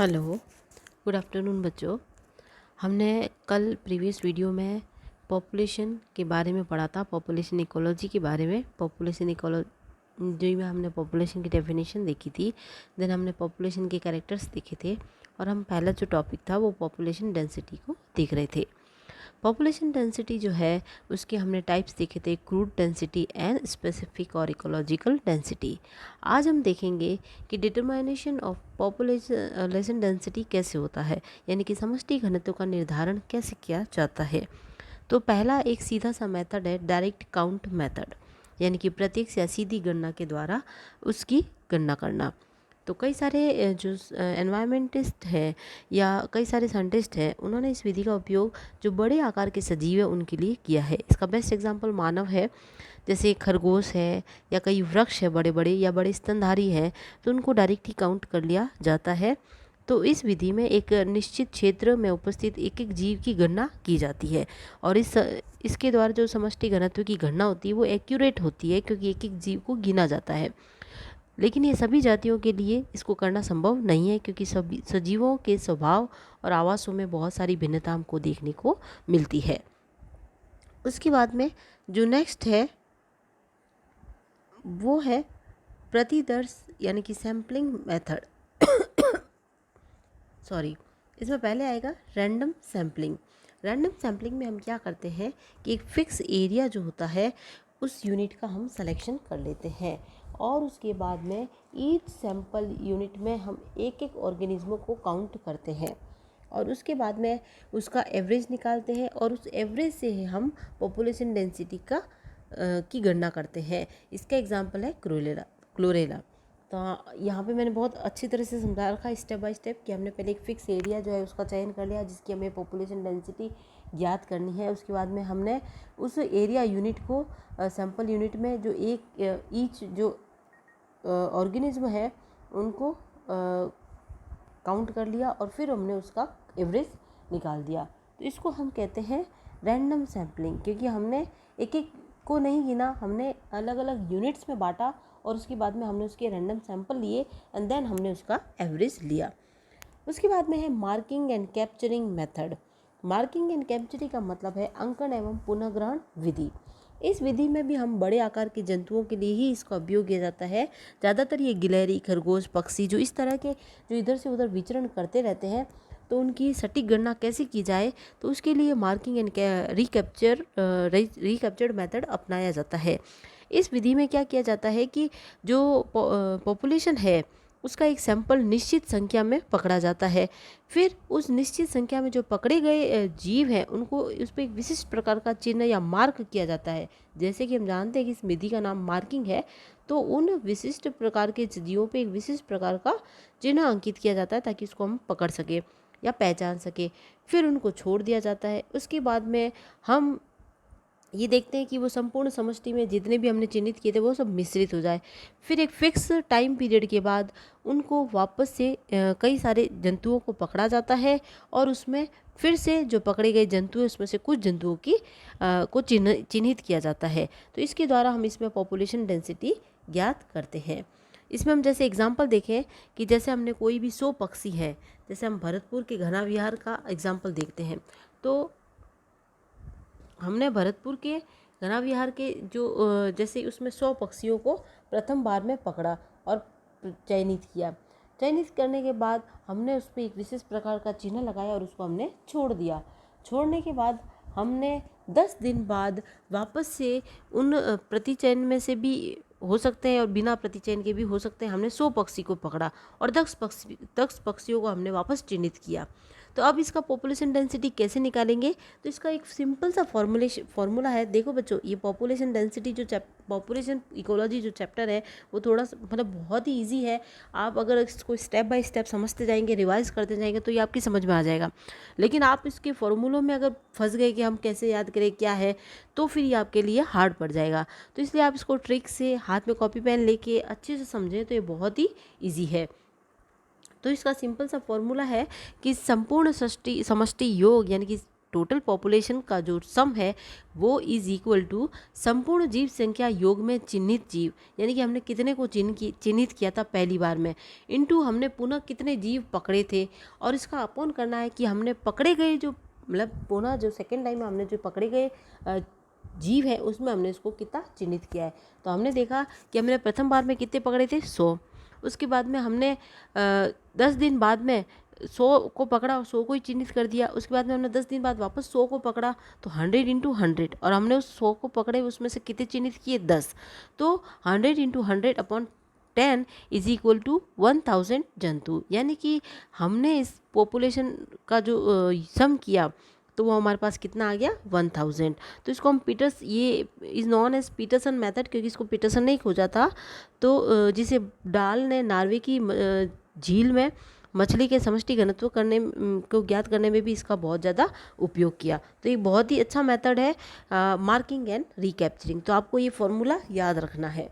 Hello, good afternoon बच्चों। हमने कल प्रीवियस वीडियो में पॉपुलेशन के बारे में पढ़ा था, पॉपुलेशन इकोलॉजी के बारे में। पॉपुलेशन इकोलॉजी में हमने पॉपुलेशन की डेफिनेशन देखी थी, देन हमने पॉपुलेशन के कैरेक्टर्स देखे थे, और हम पहला जो टॉपिक था वो पॉपुलेशन डेंसिटी को देख रहे थे। पॉपुलेशन डेंसिटी जो है उसके हमने टाइप्स देखे थे, क्रूड डेंसिटी एंड स्पेसिफिक और इकोलॉजिकल डेंसिटी। आज हम देखेंगे कि डिटरमिनेशन ऑफ पॉपुलेशन डेंसिटी कैसे होता है, यानी कि समष्टि घनत्व का निर्धारण कैसे किया जाता है। तो पहला एक सीधा सा मेथड है डायरेक्ट काउंट मेथड, यानी कि प्रत्यक्ष या सीधी गणना के द्वारा उसकी गणना करना। तो कई सारे जो एनवायरमेंटिस्ट हैं या कई सारे साइंटिस्ट हैं, उन्होंने इस विधि का उपयोग जो बड़े आकार के सजीव है उनके लिए किया है। इसका बेस्ट एग्जांपल मानव है, जैसे खरगोश है या कई वृक्ष है बड़े बड़े या बड़े स्तनधारी हैं, तो उनको डायरेक्ट ही काउंट कर लिया जाता है। तो इस विधि में एक निश्चित क्षेत्र में उपस्थित एक एक जीव की गणना की जाती है, और इसके द्वारा जो समष्टि घनत्व की गणना होती है वो एक्यूरेट होती है, क्योंकि एक एक जीव को गिना जाता है। लेकिन ये सभी जातियों के लिए इसको करना संभव नहीं है, क्योंकि सभी सजीवों के स्वभाव और आवासों में बहुत सारी भिन्नता हमको देखने को मिलती है। उसके बाद में जो नेक्स्ट है वो है प्रतिदर्श, यानी कि सैम्पलिंग मेथड। सॉरी, इसमें पहले आएगा रैंडम सैम्पलिंग। रैंडम सैम्पलिंग में हम क्या करते हैं कि एक फिक्स एरिया जो होता है उस यूनिट का हम सिलेक्शन कर लेते हैं, और उसके बाद में ईच सैंपल यूनिट में हम एक एक ऑर्गेनिज्मों को काउंट करते हैं, और उसके बाद में उसका एवरेज निकालते हैं, और उस एवरेज से ही हम पॉपुलेशन डेंसिटी की गणना करते हैं। इसका एग्जांपल है क्लोरेला। तो यहाँ पे मैंने बहुत अच्छी तरह से समझा रखा स्टेप बाय स्टेप कि हमने पहले एक फिक्स एरिया जो है उसका चयन कर लिया जिसकी हमें पॉपुलेशन डेंसिटी ज्ञात करनी है। उसके बाद में हमने उस एरिया यूनिट को सैंपल यूनिट में जो एक ईच जो ऑर्गेनिज्म है उनको काउंट कर लिया, और फिर हमने उसका एवरेज निकाल दिया। तो इसको हम कहते हैं रैंडम सैम्पलिंग, क्योंकि हमने एक एक को नहीं गिना, हमने अलग अलग यूनिट्स में बांटा, और उसके बाद में हमने उसके रैंडम सैंपल लिए एंड देन हमने उसका एवरेज लिया। उसके बाद में है marking and capturing method. Marking and capturing का मतलब है अंकन एवं पुनर्ग्रहण विधि। इस विधि में भी हम बड़े आकार के जंतुओं के लिए ही इसका उपयोग किया जाता है। ज़्यादातर ये गिलहरी, खरगोश, पक्षी जो इस तरह के जो इधर से उधर विचरण करते रहते हैं, तो उनकी सटीक गणना कैसे की जाए, तो उसके लिए मार्किंग एंड रिकैप्चर्ड मेथड अपनाया जाता है। इस विधि में क्या किया जाता है कि जो पॉपुलेशन है उसका एक सैंपल निश्चित संख्या में पकड़ा जाता है, फिर उस निश्चित संख्या में जो पकड़े गए जीव हैं उनको उस पर एक विशिष्ट प्रकार का चिन्ह या मार्क किया जाता है। जैसे कि हम जानते हैं कि इस विधि का नाम मार्किंग है, तो उन विशिष्ट प्रकार के जीवों पे एक विशिष्ट प्रकार का चिन्ह अंकित किया जाता है ताकि उसको हम पकड़ सके या पहचान सके। फिर उनको छोड़ दिया जाता है। उसके बाद में हम ये देखते हैं कि वो संपूर्ण समष्टि में जितने भी हमने चिन्हित किए थे वो सब मिश्रित हो जाए। फिर एक फिक्स टाइम पीरियड के बाद उनको वापस से कई सारे जंतुओं को पकड़ा जाता है, और उसमें फिर से जो पकड़े गए जंतु हैं उसमें से कुछ जंतुओं को चिन्हित किया जाता है। तो इसके द्वारा हम इसमें पॉपुलेशन डेंसिटी ज्ञात करते हैं। इसमें हम जैसे एग्जाम्पल देखें कि जैसे हमने कोई भी 100 पक्षी हैं, जैसे हम भरतपुर के घना विहार का एग्जाम्पल देखते हैं, तो हमने भरतपुर के घना विहार के जो जैसे उसमें 100 पक्षियों को प्रथम बार में पकड़ा और चयनित किया। चयनित करने के बाद हमने उस पर एक विशेष प्रकार का चिन्ह लगाया और उसको हमने छोड़ दिया। छोड़ने के बाद हमने 10 दिन बाद वापस से उन प्रतिचयन में से भी हो सकते हैं और बिना प्रतिचयन के भी हो सकते हैं, हमने 100 पक्षी को पकड़ा और 10 पक्षियों को हमने वापस चिन्हित किया। तो अब इसका पॉपुलेशन डेंसिटी कैसे निकालेंगे, तो इसका एक सिंपल सा फॉर्मूला है। देखो बच्चों, ये पॉपुलेशन डेंसिटी जो पॉपुलेशन इकोलॉजी जो चैप्टर है वो थोड़ा मतलब बहुत ही इजी है। आप अगर इसको स्टेप बाय स्टेप समझते जाएंगे, रिवाइज करते जाएंगे, तो ये आपकी समझ में आ जाएगा। लेकिन आप इसके फॉर्मूलों में अगर फंस गए कि हम कैसे याद करें क्या है, तो फिर ये आपके लिए हार्ड पड़ जाएगा। तो इसलिए आप इसको ट्रिक से हाथ में कॉपी पेन लेके अच्छे से समझें तो ये बहुत ही ईजी है। तो इसका सिंपल सा फॉर्मूला है कि संपूर्ण समष्टि योग, यानी कि टोटल पॉपुलेशन का जो सम है वो इज इक्वल टू संपूर्ण जीव संख्या योग में चिन्हित जीव, यानी कि हमने कितने को चिन्हित किया था पहली बार में, इनटू हमने पुनः कितने जीव पकड़े थे, और इसका अपॉन करना है कि हमने पकड़े गए जो मतलब पुनः जो सेकेंड टाइम में हमने जो पकड़े गए जीव है उसमें हमने इसको कितना चिन्हित किया है। तो हमने देखा कि हमने प्रथम बार में कितने पकड़े थे 100, उसके बाद में हमने 10 दिन बाद में 100 को पकड़ा और 100 को ही चिन्हित कर दिया, उसके बाद में हमने 10 दिन बाद वापस 100 को पकड़ा तो 100 इंटू 100, और हमने उस 100 को पकड़े उसमें से कितने चिन्हित किए 10, तो 100 into 100 upon 10 is equal to 1000 जंतु, यानी कि हमने इस पॉपुलेशन का जो सम किया तो वो हमारे पास कितना आ गया 1000। तो इसको हम ये is known as Petersen method, क्योंकि इसको पीटरसन ने ही खोजा था, तो जिसे डाल ने नॉर्वे की झील में मछली के समष्टि घनत्व को ज्ञात करने में भी इसका बहुत ज़्यादा उपयोग किया। तो ये बहुत ही अच्छा मेथड है मार्किंग एंड रिकैप्चरिंग, तो आपको ये फॉर्मूला याद रखना है।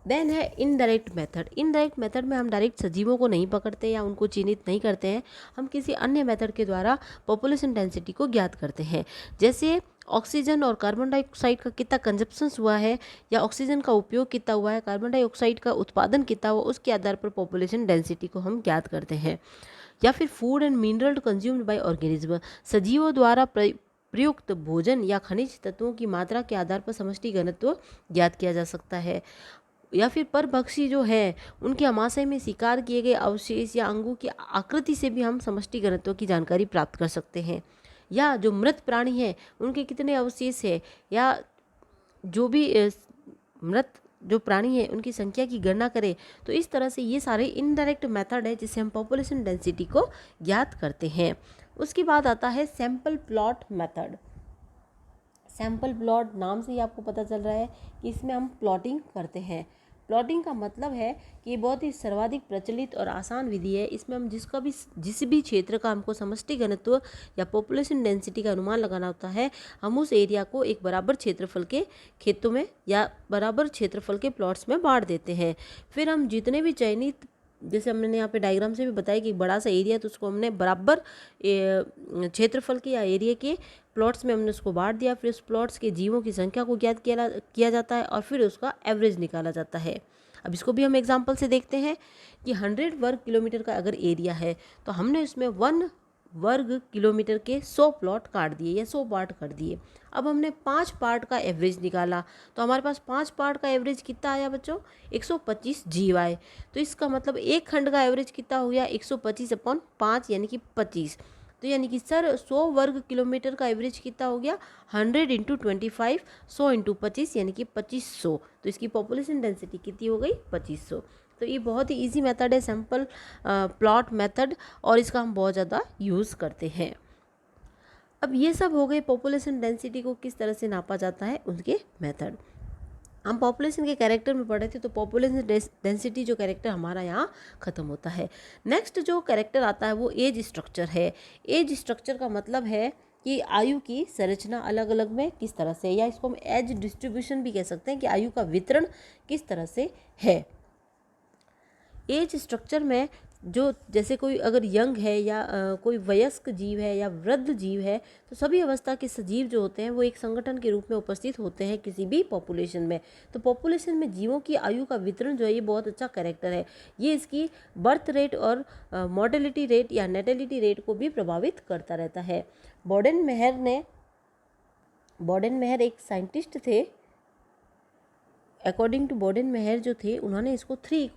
देन है इनडायरेक्ट मेथड। इनडायरेक्ट मेथड में हम डायरेक्ट सजीवों को नहीं पकड़ते या उनको चिन्हित नहीं करते हैं, हम किसी अन्य मेथड के द्वारा पॉपुलेशन डेंसिटी को ज्ञात करते हैं। जैसे ऑक्सीजन और कार्बन डाइऑक्साइड का कितना कंजप्शन हुआ है, या ऑक्सीजन का उपयोग कितना हुआ है, कार्बन डाइऑक्साइड का उत्पादन कितना हुआ, उसके आधार पर पॉपुलेशन डेंसिटी को हम ज्ञात करते हैं। या फिर food and mineral consumed by organism, सजीवों द्वारा प्रयुक्त भोजन या खनिज तत्वों की मात्रा के आधार पर समष्टि घनत्व ज्ञात किया जा सकता है। या फिर परभक्षी जो है उनके आमाशय में शिकार किए गए अवशेष या अंगों की आकृति से भी हम समष्टि घनत्व की जानकारी प्राप्त कर सकते हैं। या जो मृत प्राणी हैं उनके कितने अवशेष है, या जो भी मृत जो प्राणी है उनकी संख्या की गणना करें। तो इस तरह से ये सारे इनडायरेक्ट मेथड है जिससे हम पॉपुलेशन डेंसिटी को ज्ञात करते हैं। उसके बाद आता है sample plot method. Sample plot नाम से ही आपको पता चल रहा है कि इसमें हम प्लॉटिंग करते हैं। प्लॉटिंग का मतलब है कि ये बहुत ही सर्वाधिक प्रचलित और आसान विधि है। इसमें हम जिस भी क्षेत्र का हमको समष्टि घनत्व या पॉपुलेशन डेंसिटी का अनुमान लगाना होता है, हम उस एरिया को एक बराबर क्षेत्रफल के खेतों में या बराबर क्षेत्रफल के प्लॉट्स में बांट देते हैं। फिर हम जितने भी चयनित, जैसे हमने यहाँ पे डायग्राम से भी बताया कि बड़ा सा एरिया, तो उसको हमने बराबर क्षेत्रफल के या एरिया के प्लॉट्स में हमने उसको बांट दिया। फिर उस प्लॉट्स के जीवों की संख्या को ज्ञात किया जाता है और फिर उसका एवरेज निकाला जाता है। अब इसको भी हम एग्जांपल से देखते हैं कि 100 वर्ग किलोमीटर का अगर एरिया है तो हमने उसमें 1 वर्ग किलोमीटर के 100 प्लॉट काट दिए या 100 पार्ट कर दिए। अब हमने 5 पार्ट का एवरेज निकाला तो हमारे पास 5 पार्ट का एवरेज कितना आया बच्चों, 125 जीव आए। तो इसका मतलब एक खंड का एवरेज कितना हो गया, 125 अपॉन 5 यानी कि 25। तो यानी कि सर 100 वर्ग किलोमीटर का एवरेज कितना हो गया, 100 इंटू 25, 100 इंटू 25 यानी कि 2500। तो इसकी पॉपुलेशन डेंसिटी कितनी हो गई, 2500। तो ये बहुत ही इजी मेथड है सैंपल प्लॉट मेथड, और इसका हम बहुत ज़्यादा यूज़ करते हैं। अब ये सब हो गए पॉपुलेशन डेंसिटी को किस तरह से नापा जाता है उनके मेथड। हम पॉपुलेशन के कैरेक्टर में पढ़े थे, तो पॉपुलेशन डेंसिटी जो कैरेक्टर हमारा यहाँ ख़त्म होता है। नेक्स्ट जो कैरेक्टर आता है वो एज स्ट्रक्चर है। एज स्ट्रक्चर का मतलब है कि आयु की संरचना अलग अलग में किस तरह से, या इसको हम एज डिस्ट्रीब्यूशन भी कह सकते हैं कि आयु का वितरण किस तरह से है। एज स्ट्रक्चर में जो जैसे कोई अगर यंग है या कोई वयस्क जीव है या वृद्ध जीव है, तो सभी अवस्था के सजीव जो होते हैं वो एक संगठन के रूप में उपस्थित होते हैं किसी भी पॉपुलेशन में। तो पॉपुलेशन में जीवों की आयु का वितरण जो है ये बहुत अच्छा कैरेक्टर है। ये इसकी बर्थ रेट और मॉर्टेलिटी रेट या नेटेलिटी रेट को भी प्रभावित करता रहता है। बॉडेन मेहर एक साइंटिस्ट थे। अकॉर्डिंग टू बॉडेन मेहर जो थे, उन्होंने इसको 3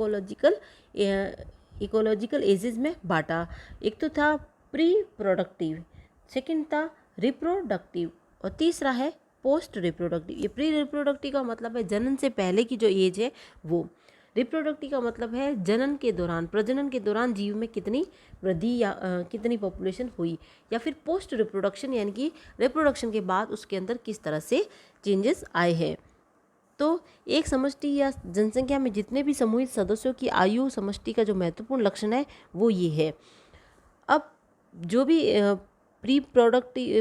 इकोलॉजिकल एजेस में बांटा। एक तो था प्री प्रोडक्टिव, सेकंड था रिप्रोडक्टिव, और तीसरा है पोस्ट रिप्रोडक्टिव। ये प्री रिप्रोडक्टिव का मतलब है जनन से पहले की जो एज है वो। रिप्रोडक्टिव का मतलब है जनन के दौरान, प्रजनन के दौरान जीव में कितनी वृद्धि या कितनी पॉपुलेशन हुई। या फिर पोस्ट रिप्रोडक्शन यानी कि रिप्रोडक्शन के बाद उसके अंदर किस तरह से चेंजेस आए हैं। तो एक समष्टि या जनसंख्या में जितने भी समूहित सदस्यों की आयु समष्टि का जो महत्वपूर्ण लक्षण है वो ये है। अब जो भी प्री प्रोडक्टिव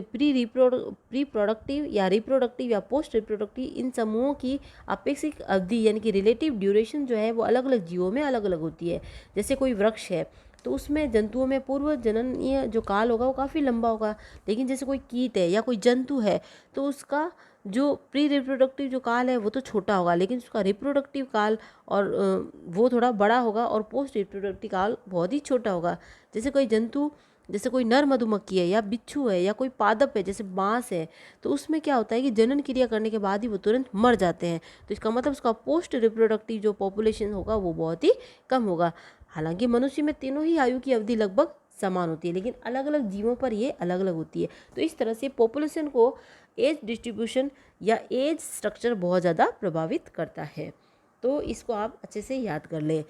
या रिप्रोडक्टिव या पोस्ट रिप्रोडक्टिव, इन समूहों की अपेक्षित अवधि यानी कि रिलेटिव ड्यूरेशन जो है वो अलग अलग जीवों में अलग अलग होती है। जैसे कोई वृक्ष है, तो उसमें जंतुओं में पूर्व जननीय जो काल होगा वो काफ़ी लंबा होगा। लेकिन जैसे कोई कीट है या कोई जंतु है तो उसका जो प्री रिप्रोडक्टिव जो काल है वो तो छोटा होगा, लेकिन उसका रिप्रोडक्टिव काल और वो थोड़ा बड़ा होगा, और पोस्ट रिप्रोडक्टिव काल बहुत ही छोटा होगा। जैसे कोई जंतु, जैसे कोई नर मधुमक्खी है या बिच्छू है या कोई पादप है जैसे बांस है, तो उसमें क्या होता है कि जनन क्रिया करने के बाद ही वो तुरंत मर जाते हैं। तो इसका मतलब उसका पोस्ट रिप्रोडक्टिव जो पॉपुलेशन होगा वो बहुत ही कम होगा। हालांकि मनुष्य में तीनों ही आयु की अवधि लगभग समान होती है, लेकिन अलग अलग जीवों पर ये अलग अलग होती है। तो इस तरह से पॉपुलेशन को एज डिस्ट्रीब्यूशन या एज स्ट्रक्चर बहुत ज़्यादा प्रभावित करता है। तो इसको आप अच्छे से याद कर लें।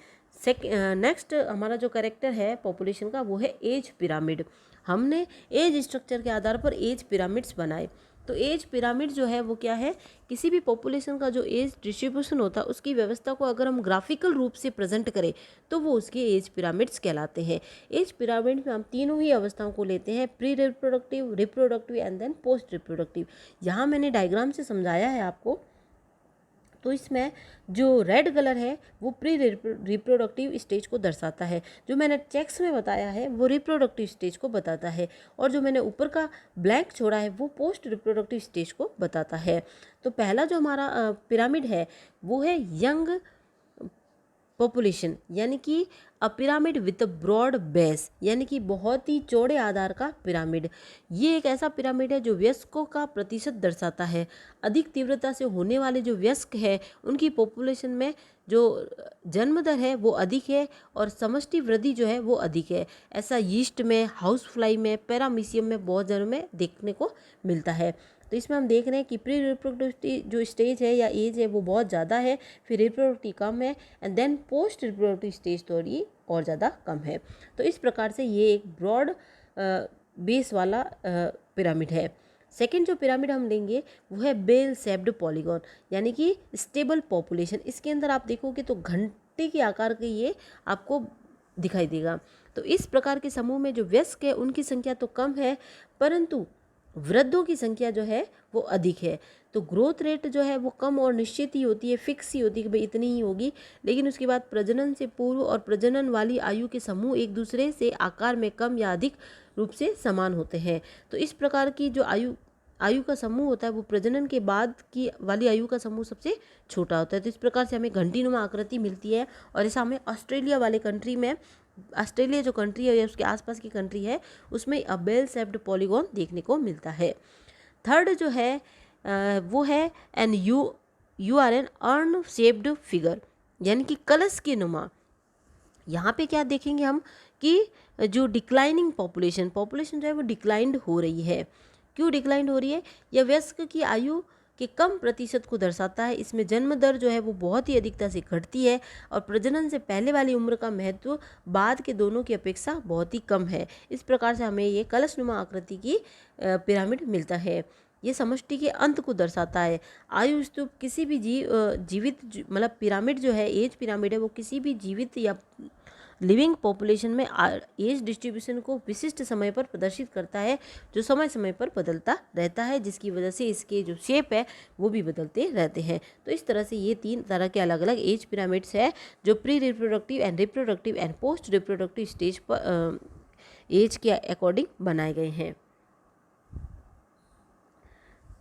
नेक्स्ट हमारा जो कैरेक्टर है पॉपुलेशन का वो है एज पिरामिड। हमने एज स्ट्रक्चर के आधार पर एज पिरामिड्स बनाए। तो एज पिरामिड जो है वो क्या है, किसी भी पॉपुलेशन का जो एज डिस्ट्रीब्यूशन होता है उसकी व्यवस्था को अगर हम ग्राफिकल रूप से प्रेजेंट करें तो वो उसके एज पिरामिड्स कहलाते हैं। एज पिरामिड में हम तीनों ही अवस्थाओं को लेते हैं, pre reproductive, reproductive and then post reproductive. यहाँ मैंने डायग्राम से समझाया है आपको। तो इसमें जो रेड कलर है वो प्री रिप्रोडक्टिव स्टेज को दर्शाता है, जो मैंने चेक्स में बताया है वो रिप्रोडक्टिव स्टेज को बताता है, और जो मैंने ऊपर का ब्लैंक छोड़ा है वो पोस्ट रिप्रोडक्टिव स्टेज को बताता है। तो पहला जो हमारा पिरामिड है वो है यंग पॉपुलेशन, यानी कि a pyramid with a broad base, यानी कि बहुत ही चौड़े आधार का पिरामिड। ये एक ऐसा पिरामिड है जो वयस्कों का प्रतिशत दर्शाता है। अधिक तीव्रता से होने वाले जो वयस्क है उनकी पॉपुलेशन में जो जन्म दर है वो अधिक है और समष्टि वृद्धि जो है वो अधिक है। ऐसा यीस्ट में, हाउस फ्लाई में, पैरामीशियम में बहुत जन्म में देखने को मिलता है। तो इसमें हम देख रहे हैं कि प्री रिप्रोडक्टिव जो स्टेज है या एज है वो बहुत ज़्यादा है, फिर रिप्रोडक्टिव कम है, and then post reproductive stage थोड़ी और ज़्यादा कम है। तो इस प्रकार से ये एक ब्रॉड बेस वाला पिरामिड है। सेकेंड जो पिरामिड हम लेंगे वो है बेल शेप्ड पॉलीगॉन, यानी कि स्टेबल पॉपुलेशन। इसके अंदर आप देखोगे तो घंटे के आकार के ये आपको दिखाई देगा। तो इस प्रकार के समूह में जो वयस्क है उनकी संख्या तो कम है, परंतु वृद्धों की संख्या जो है वो अधिक है। तो ग्रोथ रेट जो है वो कम और निश्चित ही होती है, फिक्स ही होती है कि भाई इतनी ही होगी। लेकिन उसके बाद प्रजनन से पूर्व और प्रजनन वाली आयु के समूह एक दूसरे से आकार में कम या अधिक रूप से समान होते हैं। तो इस प्रकार की जो आयु का समूह होता है वो प्रजनन के बाद की वाली आयु का समूह सबसे छोटा होता है। तो इस प्रकार से हमें घंटीनुमा आकृति मिलती है, और ऐसा हमें ऑस्ट्रेलिया वाले कंट्री में, ऑस्ट्रेलिया जो कंट्री है या उसके आसपास की कंट्री है उसमें अ बेल शेप्ड पॉलीगॉन देखने को मिलता है। थर्ड जो है वो है an U R N urn shaped figure, यानी कि कलश के नुमा। यहाँ पे क्या देखेंगे हम कि जो डिक्लाइनिंग पॉपुलेशन जो है वो डिक्लाइंड हो रही है। क्यों डिक्लाइंड हो रही है? यह वयस्क की आयु के कम प्रतिशत को दर्शाता है। इसमें जन्म दर जो है वो बहुत ही अधिकता से घटती है, और प्रजनन से पहले वाली उम्र का महत्व बाद के दोनों की अपेक्षा बहुत ही कम है। इस प्रकार से हमें ये कलशनुमा आकृति की पिरामिड मिलता है। ये समष्टि के अंत को दर्शाता है। आयु स्तूप किसी भी जीवित मतलब पिरामिड जो है, एज पिरामिड है, वो किसी भी जीवित या लिविंग पॉपुलेशन में एज डिस्ट्रीब्यूशन को विशिष्ट समय पर प्रदर्शित करता है, जो समय समय पर बदलता रहता है, जिसकी वजह से इसके जो शेप है वो भी बदलते रहते हैं। तो इस तरह से ये 3 तरह के अलग अलग एज पिरामिड्स है जो pre reproductive and post reproductive stage पर एज के अकॉर्डिंग बनाए गए हैं।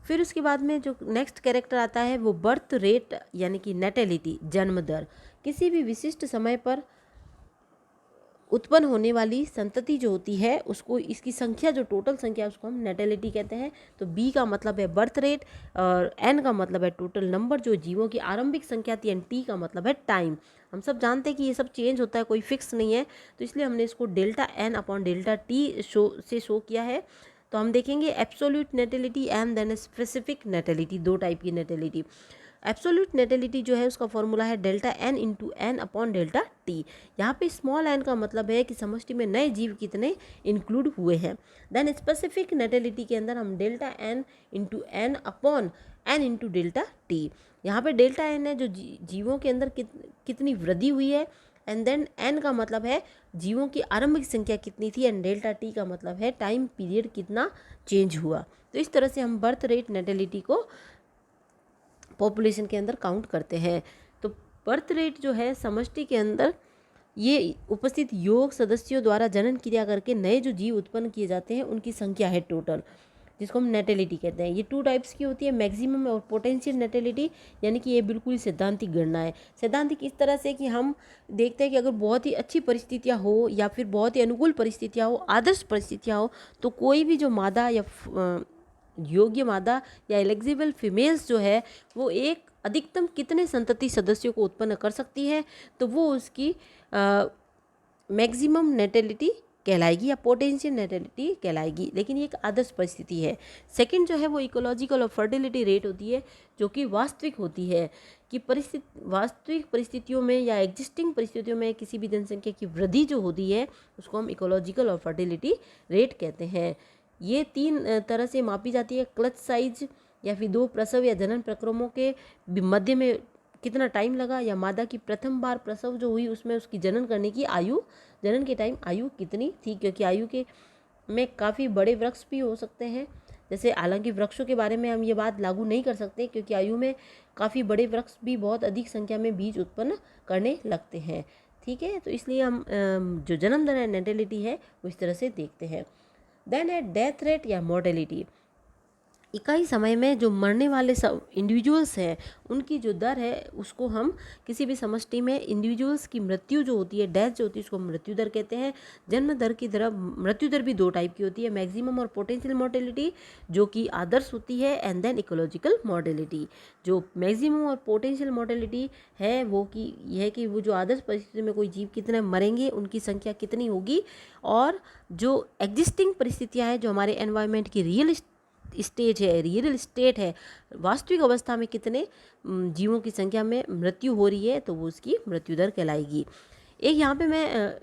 फिर उसके बाद में जो नेक्स्ट कैरेक्टर आता है वो बर्थ रेट, यानी कि नेटेलिटी, जन्म दर। किसी भी विशिष्ट समय पर उत्पन्न होने वाली संतति जो होती है उसको, इसकी संख्या जो टोटल संख्या उसको हम नेटेलिटी कहते हैं। तो बी का मतलब है बर्थ रेट, और एन का मतलब है टोटल नंबर जो जीवों की आरंभिक संख्या थी, एंड टी का मतलब है टाइम। हम सब जानते हैं कि ये सब चेंज होता है, कोई फिक्स नहीं है, तो इसलिए हमने इसको delta N upon delta T show किया है। तो हम देखेंगे absolute natality and then specific natality, 2 type की नेटेलिटी। एब्सोल्यूट नेटेलिटी जो है उसका फॉर्मूला है delta N into N upon delta T. यहाँ पे स्मॉल एन का मतलब है कि समष्टि में नए जीव कितने इंक्लूड हुए हैं। देन स्पेसिफिक नेटेलिटी के अंदर हम delta N into N upon N into delta T. यहाँ पे डेल्टा एन है जो जीवों के अंदर कितनी वृद्धि हुई है, एंड देन एन का मतलब है जीवों की आरंभिक संख्या कितनी थी, एंड डेल्टा टी का मतलब है टाइम पीरियड कितना चेंज हुआ। तो इस तरह से हम बर्थ रेट नेटेलिटी को पॉपुलेशन के अंदर काउंट करते हैं। तो बर्थ रेट जो है समष्टि के अंदर ये उपस्थित योग सदस्यों द्वारा जनन क्रिया करके नए जो जीव उत्पन्न किए जाते हैं उनकी संख्या है टोटल, जिसको हम नेटेलिटी कहते हैं। ये 2 टाइप्स की होती है, मैक्सिमम और पोटेंशियल नेटेलिटी, यानी कि ये बिल्कुल ही सैद्धांतिक गणना है। सैद्धांतिक इस तरह से कि हम देखते हैं कि अगर बहुत ही अच्छी परिस्थितियाँ हो या फिर बहुत ही अनुकूल परिस्थितियाँ हो, आदर्श परिस्थितियाँ हो, तो कोई भी जो मादा या योग्य मादा या एलिजिबल फीमेल्स जो है वो एक अधिकतम कितने संतति सदस्यों को उत्पन्न कर सकती है, तो वो उसकी मैक्सिमम नेटेलिटी कहलाएगी या पोटेंशियल नेटेलिटी कहलाएगी। लेकिन ये एक आदर्श परिस्थिति है। सेकंड जो है वो इकोलॉजिकल और फर्टिलिटी रेट होती है, जो कि वास्तविक होती है कि वास्तविक परिस्थितियों में या एग्जिस्टिंग परिस्थितियों में किसी भी जनसंख्या की वृद्धि जो होती है उसको हम इकोलॉजिकल और फर्टिलिटी रेट कहते हैं। ये 3 तरह से मापी जाती है, क्लच साइज, या फिर 2 प्रसव या जनन प्रक्रमों के मध्य में कितना टाइम लगा, या मादा की प्रथम बार प्रसव जो हुई उसमें उसकी जनन करने की आयु, जनन के टाइम आयु कितनी थी, क्योंकि आयु के में काफ़ी बड़े वृक्ष भी हो सकते हैं। जैसे हालांकि वृक्षों के बारे में हम ये बात लागू नहीं कर सकते, क्योंकि आयु में काफ़ी बड़े वृक्ष भी बहुत अधिक संख्या में बीज उत्पन्न करने लगते हैं। ठीक है, तो इसलिए हम जो जन्म दर नेटेलिटी है वो इस तरह से देखते हैं। देन है डेथ रेट या मॉर्टेलिटी। इकाई समय में जो मरने वाले सब इंडिविजुअल्स हैं उनकी जो दर है उसको हम किसी भी समष्टि में इंडिविजुअल्स की मृत्यु जो होती है, डेथ जो होती है, उसको मृत्यु दर कहते हैं। जन्म दर की तरह मृत्यु दर भी 2 टाइप की होती है, मैक्सिमम और पोटेंशियल मॉर्टेलिटी जो कि आदर्श होती है, एंड देन इकोलॉजिकल मॉर्टेलिटी। जो मैक्सिमम और पोटेंशियल मॉर्टेलिटी है वो कि यह है कि वो जो आदर्श परिस्थिति में कोई जीव कितने मरेंगे, उनकी संख्या कितनी होगी, और जो एग्जिस्टिंग परिस्थितियाँ हैं, जो हमारे एनवायरनमेंट की रियल स्टेट है, वास्तविक अवस्था में कितने जीवों की संख्या में मृत्यु हो रही है, तो वो उसकी मृत्यु दर कहलाएगी। एक यहाँ पे मैं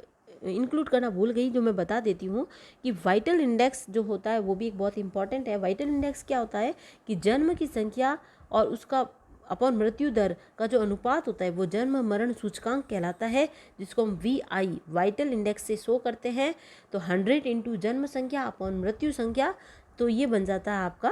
इंक्लूड करना भूल गई, जो मैं बता देती हूँ कि वाइटल इंडेक्स जो होता है वो भी एक बहुत इंपॉर्टेंट है। वाइटल इंडेक्स क्या होता है कि जन्म की संख्या और उसका अपॉन मृत्यु दर का जो अनुपात होता है वो जन्म मरण सूचकांक कहलाता है, जिसको हम VI वाइटल इंडेक्स से शो करते हैं। तो 100 इंटू जन्म संख्या अपॉन मृत्यु संख्या, तो ये बन जाता है आपका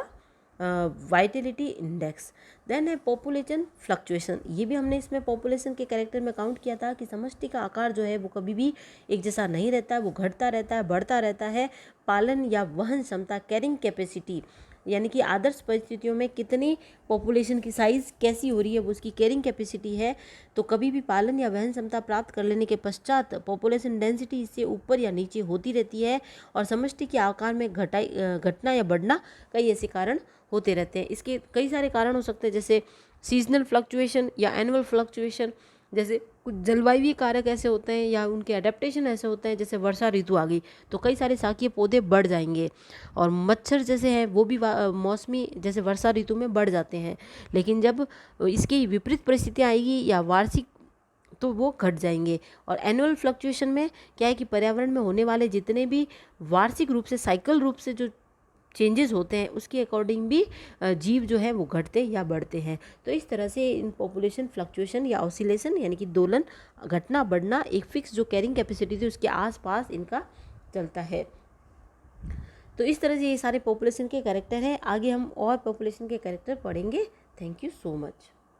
वाइटलिटी इंडेक्स। देन है पॉपुलेशन फ्लक्चुएशन। ये भी हमने इसमें पॉपुलेशन के कैरेक्टर में काउंट किया था कि समष्टि का आकार जो है वो कभी भी एक जैसा नहीं रहता है, वो घटता रहता है, बढ़ता रहता है। पालन या वहन क्षमता, कैरिंग कैपेसिटी, यानी कि आदर्श परिस्थितियों में कितनी पॉपुलेशन की साइज़ कैसी हो रही है वो उसकी कैरिंग कैपेसिटी है। तो कभी भी पालन या वहन क्षमता प्राप्त कर लेने के पश्चात पॉपुलेशन डेंसिटी इससे ऊपर या नीचे होती रहती है, और समष्टि के आकार में घटना या बढ़ना कई ऐसे कारण होते रहते हैं। इसके कई सारे कारण हो सकते हैं, जैसे सीजनल फ्लक्चुएशन या एनुअल फ्लक्चुएशन। जैसे कुछ जलवायु कारक ऐसे होते हैं या उनके अडेप्टेशन ऐसे होते हैं, जैसे वर्षा ऋतु आ गई तो कई सारे शाकीय पौधे बढ़ जाएंगे, और मच्छर जैसे हैं वो भी मौसमी जैसे वर्षा ऋतु में बढ़ जाते हैं। लेकिन जब इसकी विपरीत परिस्थितियाँ आएगी या वार्षिक, तो वो घट जाएंगे। और एनुअल फ्लक्चुएशन में क्या है कि पर्यावरण में होने वाले जितने भी वार्षिक रूप से साइकिल रूप से जो चेंजेस होते हैं उसके अकॉर्डिंग भी जीव जो है वो घटते या बढ़ते हैं। तो इस तरह से इन पॉपुलेशन फ्लक्चुएशन या ऑसिलेशन यानी कि दोलन, घटना बढ़ना एक फिक्स जो कैरिंग कैपेसिटी थी उसके आसपास इनका चलता है। तो इस तरह से ये सारे पॉपुलेशन के कैरेक्टर हैं। आगे हम और पॉपुलेशन के कैरेक्टर पढ़ेंगे। Thank you so much.